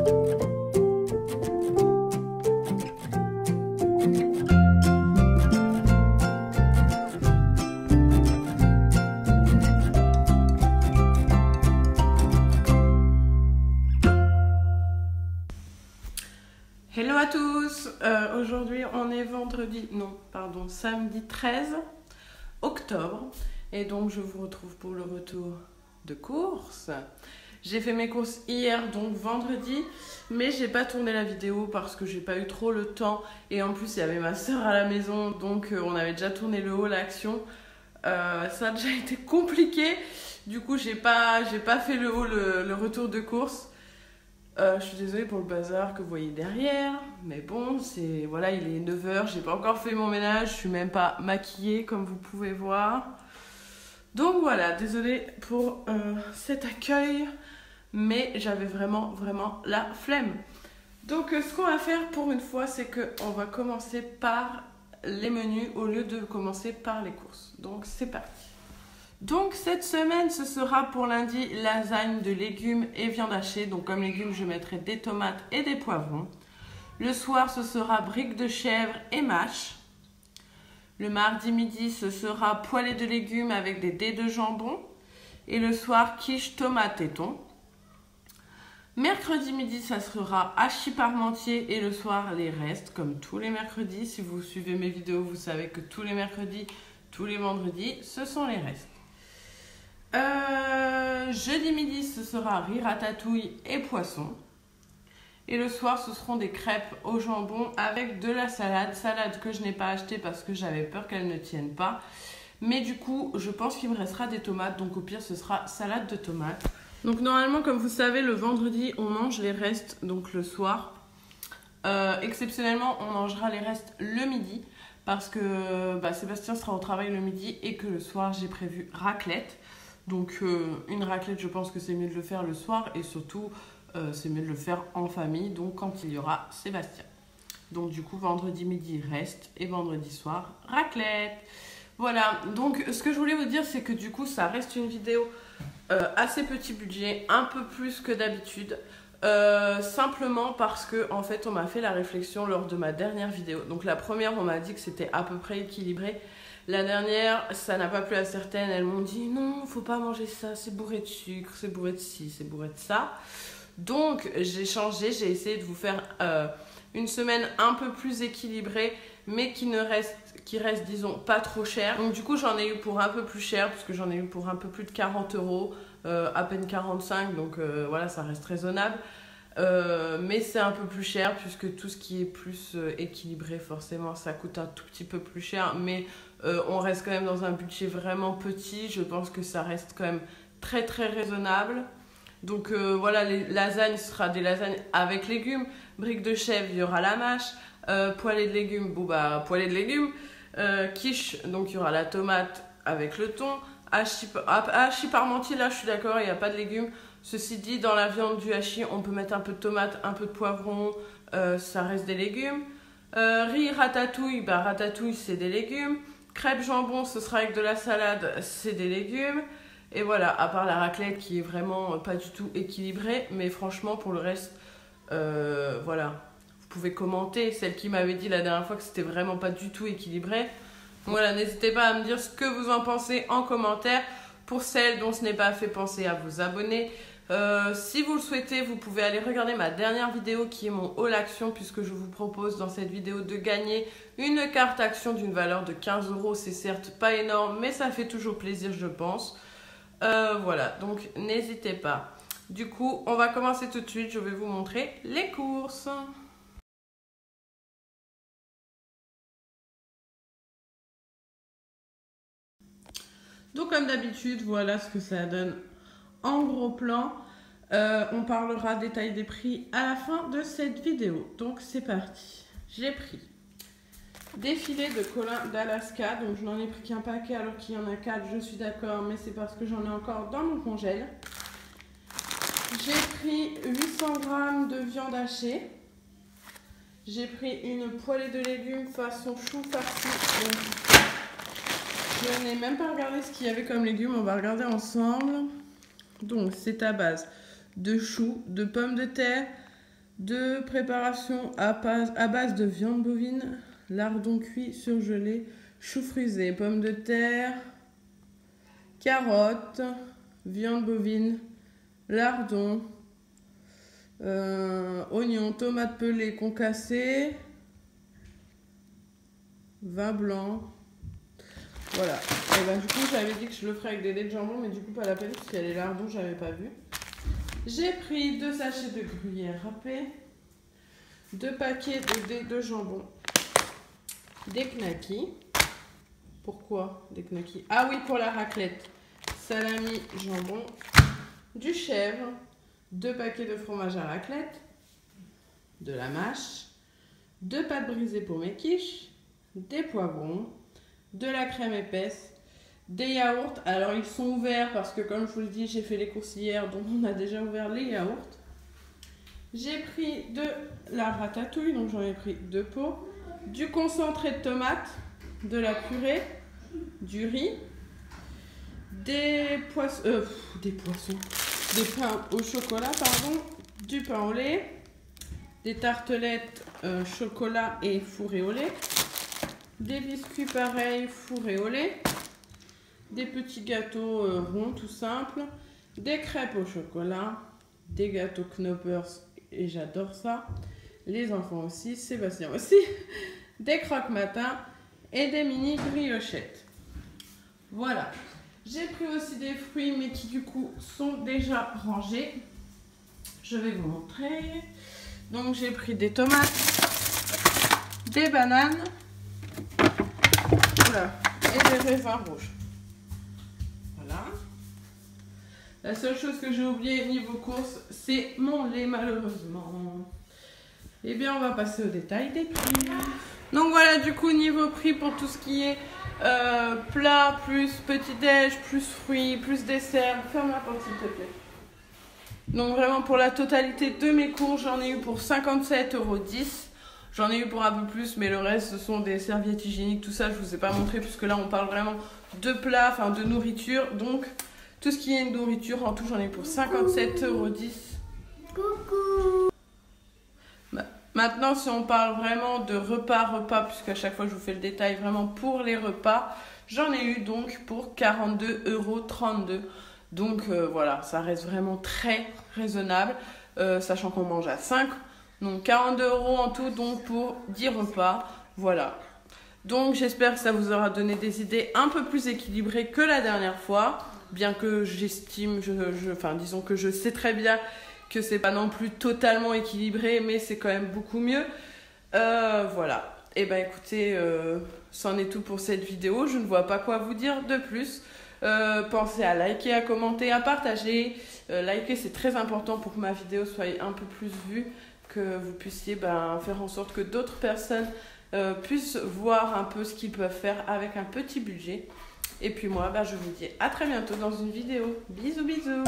Hello à tous, aujourd'hui on est samedi 13 octobre et donc je vous retrouve pour le retour de course. J'ai fait mes courses hier, donc vendredi, mais j'ai pas tourné la vidéo parce que j'ai pas eu trop le temps et en plus il y avait ma soeur à la maison, donc on avait déjà tourné le haul action. Ça a déjà été compliqué, du coup j'ai pas fait le haul, le retour de course. Je suis désolée pour le bazar que vous voyez derrière, mais bon, voilà, il est 9h, j'ai pas encore fait mon ménage, je suis même pas maquillée comme vous pouvez voir. Donc voilà, désolée pour cet accueil, mais j'avais vraiment la flemme. Donc ce qu'on va faire pour une fois, c'est qu'on va commencer par les menus au lieu de commencer par les courses. Donc c'est parti. Donc cette semaine, ce sera pour lundi lasagne de légumes et viande hachée. Donc comme légumes, je mettrai des tomates et des poivrons. Le soir, ce sera briques de chèvre et mâche. Le mardi midi, ce sera poêlée de légumes avec des dés de jambon. Et le soir, quiche tomate et thon. Mercredi midi, ça sera hachis parmentier et le soir, les restes, comme tous les mercredis. Si vous suivez mes vidéos, vous savez que tous les mercredis, tous les vendredis, ce sont les restes. Jeudi midi, ce sera riz ratatouille et poisson. Et le soir, ce seront des crêpes au jambon avec de la salade. Salade que je n'ai pas achetée parce que j'avais peur qu'elle ne tienne pas. Mais du coup, je pense qu'il me restera des tomates. Donc au pire, ce sera salade de tomates. Donc normalement, comme vous savez, le vendredi, on mange les restes, donc le soir. Exceptionnellement, on mangera les restes le midi. Parce que Sébastien sera au travail le midi et que le soir, j'ai prévu raclette. Donc une raclette, je pense que c'est mieux de le faire le soir et surtout c'est mieux de le faire en famille, donc quand il y aura Sébastien. Donc du coup vendredi midi reste et vendredi soir raclette. Voilà, donc ce que je voulais vous dire, c'est que du coup ça reste une vidéo assez petit budget, un peu plus que d'habitude. Simplement parce que en fait on m'a fait la réflexion lors de ma dernière vidéo. Donc la première, on m'a dit que c'était à peu près équilibré. La dernière, ça n'a pas plu à certaines. Elles m'ont dit non, faut pas manger ça, c'est bourré de sucre, c'est bourré de ci, c'est bourré de ça. Donc j'ai changé, j'ai essayé de vous faire une semaine un peu plus équilibrée, mais qui reste disons pas trop cher. Donc du coup j'en ai eu pour un peu plus cher, puisque j'en ai eu pour un peu plus de 40 €, à peine 45, donc voilà, ça reste raisonnable. Mais c'est un peu plus cher puisque tout ce qui est plus équilibré, forcément ça coûte un tout petit peu plus cher, mais on reste quand même dans un budget vraiment petit. Je pense que ça reste quand même très raisonnable. Donc voilà, les lasagnes, ce sera des lasagnes avec légumes. Briques de chèvre, il y aura la mâche. Poêlée de légumes, poêlée de légumes. Quiche, donc il y aura la tomate avec le thon. Hachis parmentier, là je suis d'accord, il n'y a pas de légumes. Ceci dit, dans la viande du hachis, on peut mettre un peu de tomate, un peu de poivron, ça reste des légumes. Riz ratatouille, ratatouille c'est des légumes. Crêpes jambon, ce sera avec de la salade, c'est des légumes. Et voilà, à part la raclette qui est vraiment pas du tout équilibrée. Mais franchement, pour le reste, voilà. Vous pouvez commenter. Celle qui m'avait dit la dernière fois que c'était vraiment pas du tout équilibré. Voilà, n'hésitez pas à me dire ce que vous en pensez en commentaire. Pour celles dont ce n'est pas fait, pensez à vous abonner. Si vous le souhaitez, vous pouvez aller regarder ma dernière vidéo qui est mon haul action, puisque je vous propose dans cette vidéo de gagner une carte action d'une valeur de 15 €. C'est certes pas énorme, mais ça fait toujours plaisir, je pense. Voilà, donc n'hésitez pas. Du coup, on va commencer tout de suite. Je vais vous montrer les courses. Donc comme d'habitude, voilà ce que ça donne en gros plan. On parlera détail des prix à la fin de cette vidéo. Donc c'est parti. J'ai pris des filets de colin d'Alaska. Donc je n'en ai pris qu'un paquet alors qu'il y en a 4. Je suis d'accord, mais c'est parce que j'en ai encore dans mon congèle. J'ai pris 800 g de viande hachée. J'ai pris une poêlée de légumes façon chou farci. Je n'ai même pas regardé ce qu'il y avait comme légumes. On va regarder ensemble. Donc c'est à base de choux, de pommes de terre, de préparation à base de viande bovine, lardons cuits surgelés, choux frisés, pommes de terre, carottes, viande bovine, lardons, oignons, tomates pelées concassées, vin blanc. Voilà. Et ben, du coup, j'avais dit que je le ferais avec des dés de jambon, mais du coup, pas la peine parce qu'il y a les lardons, j'avais pas vu. J'ai pris 2 sachets de gruyère râpée, 2 paquets de dés de jambon, des knackis. Pourquoi des knackis? Ah oui, pour la raclette. Salami, jambon, du chèvre, 2 paquets de fromage à raclette, de la mâche, 2 pâtes brisées pour mes quiches, des poivrons, de la crème épaisse, des yaourts. Alors ils sont ouverts parce que comme je vous le dis, j'ai fait les courses hier, donc on a déjà ouvert les yaourts. J'ai pris de la ratatouille, donc j'en ai pris 2 pots, du concentré de tomate, de la purée, du riz, des pains au chocolat, pardon, du pain au lait, des tartelettes chocolat et fourrées au lait, des biscuits pareils fourrés au lait, des petits gâteaux ronds tout simples, des crêpes au chocolat, des gâteaux Knoppers et j'adore ça, les enfants aussi, Sébastien aussi, des croque-matins et des mini briochettes. Voilà. J'ai pris aussi des fruits mais qui du coup sont déjà rangés. Je vais vous montrer. Donc j'ai pris des tomates, des bananes, voilà, et des raisins rouges. Voilà. La seule chose que j'ai oublié niveau courses, c'est mon lait malheureusement. Eh bien on va passer au détail des prix. Donc voilà, du coup niveau prix pour tout ce qui est plat, plus petit-déj, plus fruits, plus dessert. Ferme la porte s'il te plaît. Donc vraiment pour la totalité de mes courses, j'en ai eu pour 57,10 €. J'en ai eu pour un peu plus, mais le reste ce sont des serviettes hygiéniques, tout ça je vous ai pas montré puisque là on parle vraiment de plats, enfin de nourriture. Donc tout ce qui est nourriture, en tout j'en ai eu pour 57,10 €. Coucou. Maintenant, si on parle vraiment de repas, puisqu'à chaque fois je vous fais le détail vraiment pour les repas, j'en ai eu donc pour 42,32 €. Donc voilà, ça reste vraiment très raisonnable, sachant qu'on mange à 5. Donc 42 € en tout, donc pour 10 repas. Voilà. Donc j'espère que ça vous aura donné des idées un peu plus équilibrées que la dernière fois. Bien que j'estime, enfin disons que je sais très bien que c'est pas non plus totalement équilibré, mais c'est quand même beaucoup mieux. Voilà. Et ben écoutez, c'en est tout pour cette vidéo. Je ne vois pas quoi vous dire de plus. Pensez à liker, à commenter, à partager. Liker, c'est très important pour que ma vidéo soit un peu plus vue, que vous puissiez faire en sorte que d'autres personnes puissent voir un peu ce qu'ils peuvent faire avec un petit budget. Et puis moi, je vous dis à très bientôt dans une vidéo. Bisous, bisous.